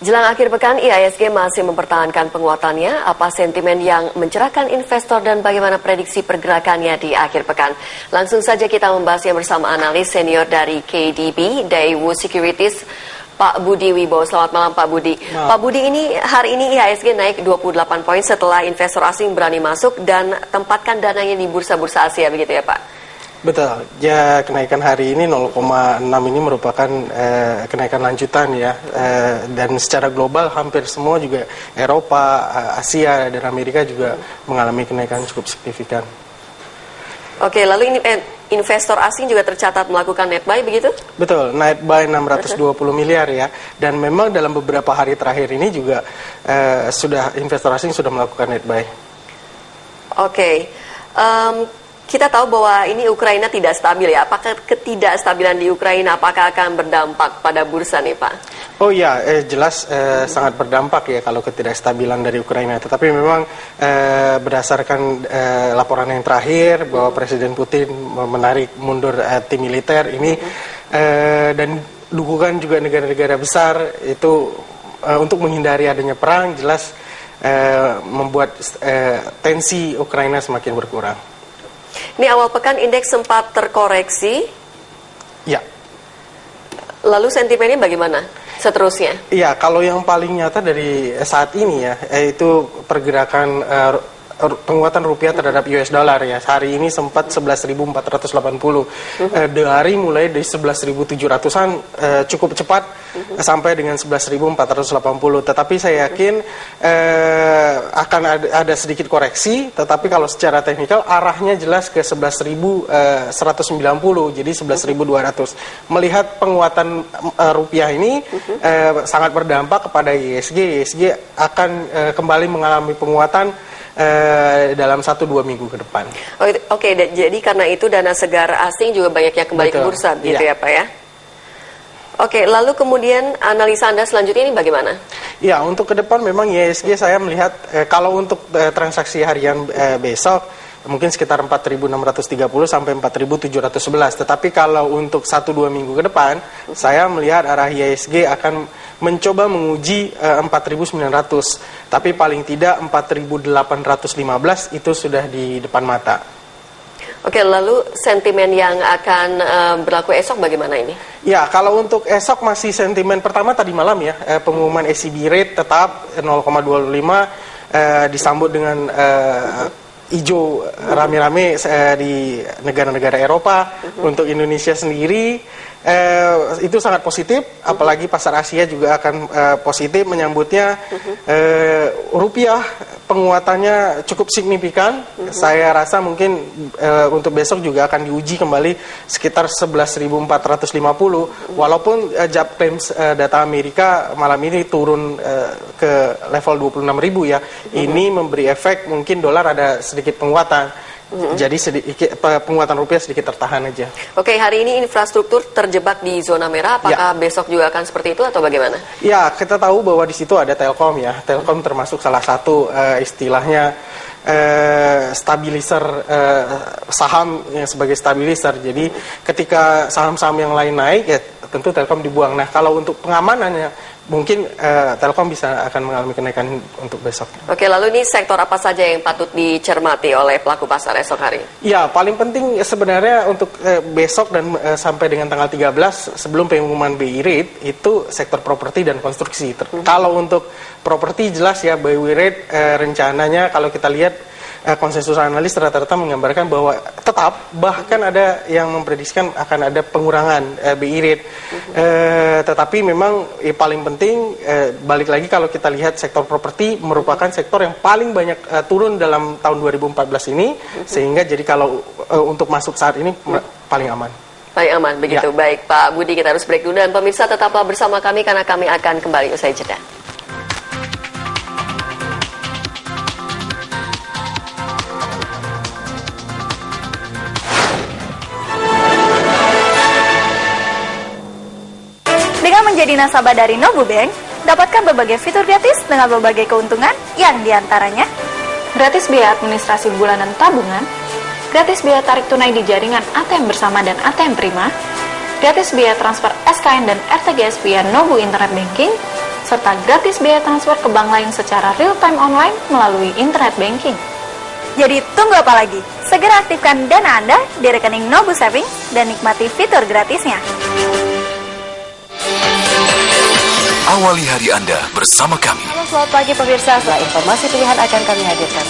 Jelang akhir pekan, IHSG masih mempertahankan penguatannya. Apa sentimen yang mencerahkan investor dan bagaimana prediksi pergerakannya di akhir pekan? Langsung saja kita membahasnya bersama analis senior dari KDB, Daewoo Securities, Pak Budi Wibowo. Selamat malam Pak Budi. Pak Budi, hari ini IHSG naik 28 poin setelah investor asing berani masuk dan tempatkan dananya di bursa-bursa Asia, begitu ya Pak? Betul, ya kenaikan hari ini 0,6 ini merupakan kenaikan lanjutan ya, dan secara global hampir semua juga Eropa, Asia dan Amerika juga mengalami kenaikan cukup signifikan. Oke, lalu ini investor asing juga tercatat melakukan net buy, begitu? Betul, net buy 620 miliar ya, dan memang dalam beberapa hari terakhir ini juga investor asing sudah melakukan net buy. Oke. Kita tahu bahwa ini Ukraina tidak stabil ya. Apakah ketidakstabilan di Ukraina apakah akan berdampak pada bursa nih Pak? Oh iya, jelas sangat berdampak ya kalau ketidakstabilan dari Ukraina. Tetapi memang berdasarkan laporan yang terakhir bahwa Presiden Putin menarik mundur tim militer ini dan dukungan juga negara-negara besar itu untuk menghindari adanya perang, jelas membuat tensi Ukraina semakin berkurang. Ini awal pekan indeks sempat terkoreksi. Ya. Lalu sentimennya bagaimana seterusnya? Iya, kalau yang paling nyata dari saat ini ya, yaitu pergerakan penguatan rupiah terhadap US dollar ya. Hari ini sempat 11.480. Dari mulai dari 11.700-an cukup cepat sampai dengan 11.480. Tetapi saya yakin akan ada sedikit koreksi, tetapi kalau secara teknikal arahnya jelas ke 11.190, jadi 11.200. Melihat penguatan rupiah ini sangat berdampak kepada IHSG. IHSG akan kembali mengalami penguatan dalam 1-2 minggu ke depan. Oke, jadi karena itu dana segar asing juga banyak yang kembali ke bursa, gitu ya Pak ya? Oke, lalu kemudian analisa Anda selanjutnya ini bagaimana? Ya, untuk ke depan memang IHSG saya melihat kalau untuk transaksi harian besok mungkin sekitar 4.630 sampai 4.711. Tetapi kalau untuk 1-2 minggu ke depan, saya melihat arah IHSG akan mencoba menguji 4.900. Tapi paling tidak 4.815 itu sudah di depan mata. Oke, lalu sentimen yang akan berlaku esok bagaimana ini? Ya, kalau untuk esok masih sentimen pertama tadi malam ya, pengumuman ECB rate tetap 0,25 disambut dengan hijau rame-rame di negara-negara Eropa. Untuk Indonesia sendiri itu sangat positif, apalagi pasar Asia juga akan positif menyambutnya. Rupiah penguatannya cukup signifikan. Saya rasa mungkin untuk besok juga akan diuji kembali sekitar 11.450, walaupun job claims data Amerika malam ini turun ke level 26.000 ya. Ini memberi efek mungkin dolar ada sedikit penguatan. Jadi penguatan rupiah sedikit tertahan aja. Oke, hari ini infrastruktur terjebak di zona merah. Apakah besok juga akan seperti itu atau bagaimana? Ya, kita tahu bahwa di situ ada Telkom ya. Telkom termasuk salah satu istilahnya stabilizer saham yang sebagai stabilizer. Jadi ketika saham-saham yang lain naik ya tentu Telkom dibuang. Nah, kalau untuk pengamanannya mungkin Telkom akan mengalami kenaikan untuk besok. Oke, lalu ini sektor apa saja yang patut dicermati oleh pelaku pasar esok hari? Ya, paling penting sebenarnya untuk besok dan sampai dengan tanggal 13 sebelum pengumuman BI rate itu sektor properti dan konstruksi. Kalau untuk properti jelas ya BI rate rencananya kalau kita lihat konsensus analis rata-rata menggambarkan bahwa tetap, bahkan ada yang memprediksikan akan ada pengurangan BI rate. Tetapi memang paling penting balik lagi kalau kita lihat sektor properti merupakan sektor yang paling banyak turun dalam tahun 2014 ini, sehingga jadi kalau untuk masuk saat ini paling aman. Paling aman, begitu. Ya. Baik Pak Budi, kita harus break dulu dan pemirsa tetaplah bersama kami karena kami akan kembali usai jeda. Menjadi nasabah dari Nobu Bank, dapatkan berbagai fitur gratis dengan berbagai keuntungan yang diantaranya gratis biaya administrasi bulanan tabungan, gratis biaya tarik tunai di jaringan ATM bersama dan ATM Prima, gratis biaya transfer SKN dan RTGS via Nobu Internet Banking, serta gratis biaya transfer ke bank lain secara real-time online melalui internet banking. Jadi tunggu apa lagi? Segera aktifkan dana Anda di rekening Nobu Savings dan nikmati fitur gratisnya. Awali hari Anda bersama kami. Halo, selamat pagi pemirsa. Setelah informasi pilihan akan kami hadirkan.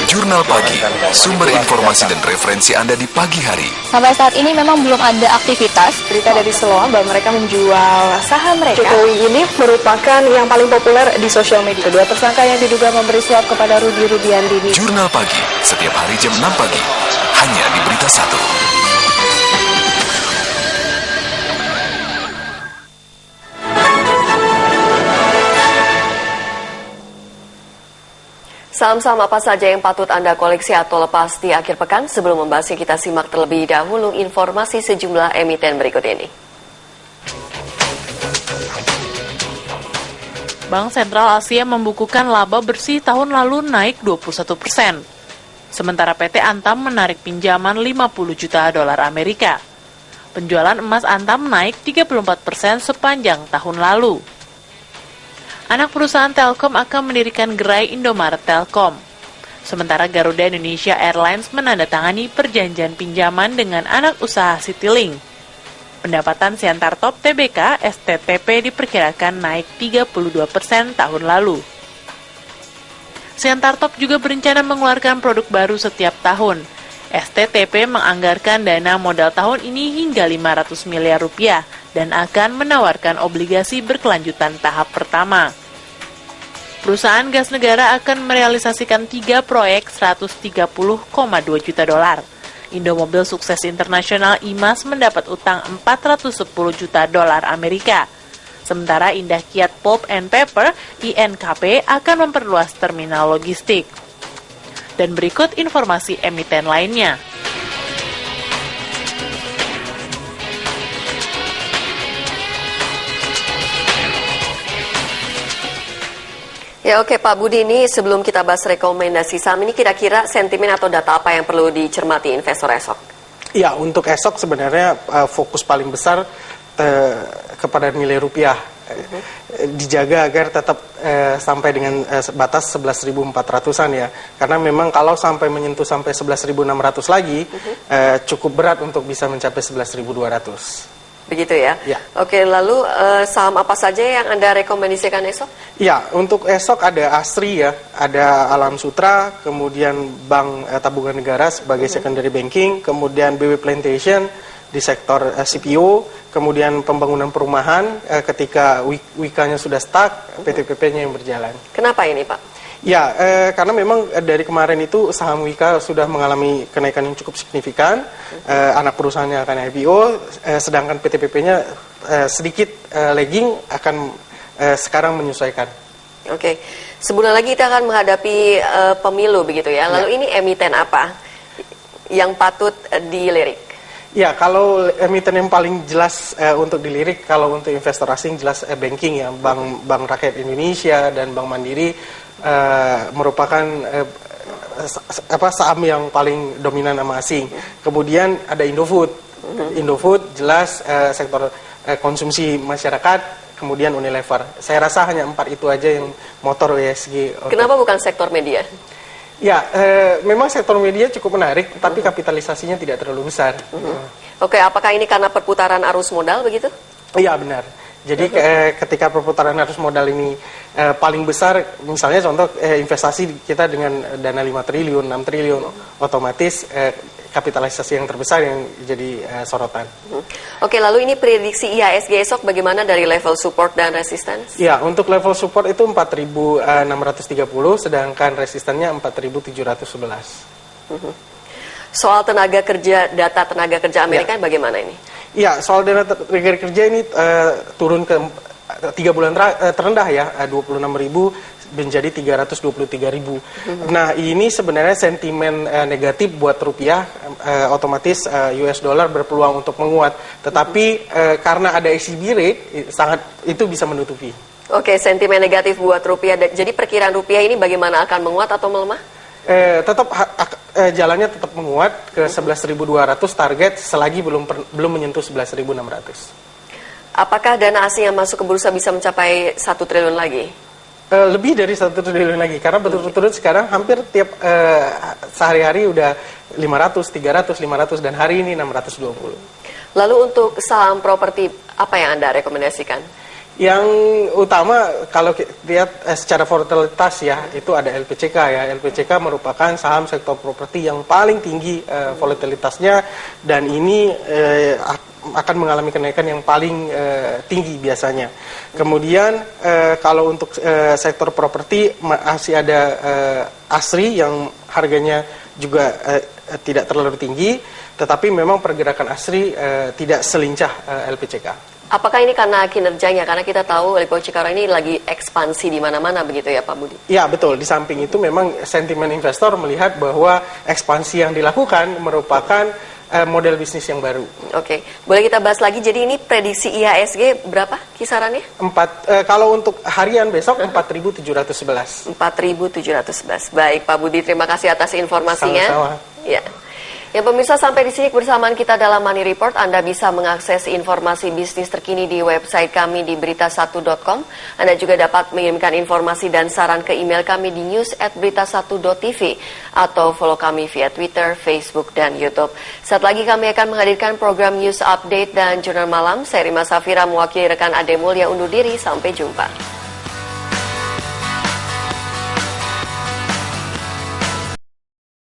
Jurnal Pagi, sumber informasi dan referensi Anda di pagi hari. Sampai saat ini memang belum ada aktivitas. Berita dari Siloam bahwa mereka menjual saham mereka. Jokowi ini merupakan yang paling populer di sosial media. Kedua tersangka yang diduga memberi suap kepada Rudi Rudiantini. Jurnal Pagi, setiap hari jam 6 pagi, hanya di Berita 1. Saham-saham apa saja yang patut Anda koleksi atau lepas di akhir pekan? Sebelum membahasnya, kita simak terlebih dahulu informasi sejumlah emiten berikut ini. Bank Sentral Asia membukukan laba bersih tahun lalu naik 21%. Sementara PT Antam menarik pinjaman 50 juta dolar Amerika. Penjualan emas Antam naik 34% sepanjang tahun lalu. Anak perusahaan Telkom akan mendirikan gerai Indomaret Telkom. Sementara Garuda Indonesia Airlines menandatangani perjanjian pinjaman dengan anak usaha Citylink. Pendapatan Siantar Top Tbk STTP diperkirakan naik 32% tahun lalu. Siantar Top juga berencana mengeluarkan produk baru setiap tahun. STTP menganggarkan dana modal tahun ini hingga 500 miliar rupiah dan akan menawarkan obligasi berkelanjutan tahap pertama. Perusahaan gas negara akan merealisasikan 3 proyek 130,2 juta dolar. Indomobil Sukses Internasional IMAS mendapat utang 410 juta dolar Amerika. Sementara Indah Kiat Pulp and Paper INKP akan memperluas terminal logistik. Dan berikut informasi emiten lainnya. Ya oke Pak Budi, ini sebelum kita bahas rekomendasi saham ini, kira-kira sentimen atau data apa yang perlu dicermati investor esok? Ya, untuk esok sebenarnya fokus paling besar kepada nilai rupiah. Dijaga agar tetap sampai dengan batas 11.400-an ya. Karena memang kalau sampai menyentuh sampai 11.600 lagi, cukup berat untuk bisa mencapai 11.200. Begitu ya? Ya. Oke, lalu saham apa saja yang Anda rekomendasikan esok? Ya, untuk esok ada Asri ya, ada Alam Sutra, kemudian Bank Tabungan Negara sebagai secondary banking, kemudian BW Plantation di sektor CPO, kemudian pembangunan perumahan ketika WIKA-nya sudah stuck, PTPP-nya yang berjalan. Kenapa ini Pak? Ya, karena memang dari kemarin itu saham WIKA sudah mengalami kenaikan yang cukup signifikan, anak perusahaannya akan IPO, sedangkan PTPP-nya sedikit lagging, akan sekarang menyesuaikan. Oke, sebulan lagi kita akan menghadapi pemilu begitu ya, lalu ini emiten apa yang patut dilirik? Ya, kalau emiten yang paling jelas untuk dilirik, kalau untuk investor asing jelas banking ya, Bank Rakyat Indonesia dan Bank Mandiri merupakan saham yang paling dominan sama asing. Kemudian ada Indofood. Indofood jelas sektor konsumsi masyarakat, kemudian Unilever. Saya rasa hanya 4 itu aja yang motor ESG. Kenapa bukan sektor media? Ya, memang sektor media cukup menarik, tapi kapitalisasinya tidak terlalu besar. Oke, apakah ini karena perputaran arus modal begitu? Iya, benar. Jadi ketika perputaran arus modal ini paling besar, misalnya contoh investasi kita dengan dana 5 triliun, 6 triliun, otomatis kapitalisasi yang terbesar yang jadi sorotan. Oke, lalu ini prediksi IHSG esok bagaimana dari level support dan resistance? Ya, untuk level support itu 4.630, sedangkan resistannya 4.711. Soal tenaga kerja, data tenaga kerja Amerika bagaimana ini? Ya, soal data tenaga kerja ini turun ke 3 bulan terendah ya, 26.000 menjadi 323.000. Nah, ini sebenarnya sentimen negatif buat rupiah, otomatis US dollar berpeluang untuk menguat. Tetapi karena ada ECB rate, itu bisa menutupi. Oke, sentimen negatif buat rupiah. Jadi perkiraan rupiah ini bagaimana, akan menguat atau melemah? Tetap jalannya tetap menguat ke 11.200 target selagi belum menyentuh 11.600. Apakah dana asing yang masuk ke bursa bisa mencapai 1 triliun lagi? Lebih dari 1 triliun lagi, karena betul-betul sekarang hampir tiap sehari-hari udah 500, 300, 500, dan hari ini 620. Lalu untuk saham properti, apa yang Anda rekomendasikan? Yang utama kalau lihat secara volatilitas ya, itu ada LPCK ya. LPCK merupakan saham sektor properti yang paling tinggi volatilitasnya, dan ini akan mengalami kenaikan yang paling tinggi biasanya. Kemudian kalau untuk sektor properti masih ada ASRI yang harganya juga tidak terlalu tinggi, tetapi memang pergerakan ASRI tidak selincah LPCK. Apakah ini karena kinerjanya? Karena kita tahu Lippo Cikarang ini lagi ekspansi di mana-mana begitu ya Pak Budi? Ya betul, di samping itu memang sentimen investor melihat bahwa ekspansi yang dilakukan merupakan model bisnis yang baru. Oke, boleh kita bahas lagi, jadi ini prediksi IHSG berapa kisarannya? Kalau untuk harian besok 4.711. 4.711. Baik Pak Budi, terima kasih atas informasinya. Sama-sama. Ya. Ya pemirsa, sampai di sini kebersamaan kita dalam Money Report. Anda bisa mengakses informasi bisnis terkini di website kami di berita1.com. Anda juga dapat mengirimkan informasi dan saran ke email kami di news@berita1.tv atau follow kami via Twitter, Facebook, dan YouTube. Saat lagi kami akan menghadirkan program News Update dan Jurnal Malam. Saya Rima Safira mewakili rekan Ade Mulya undur diri. Sampai jumpa.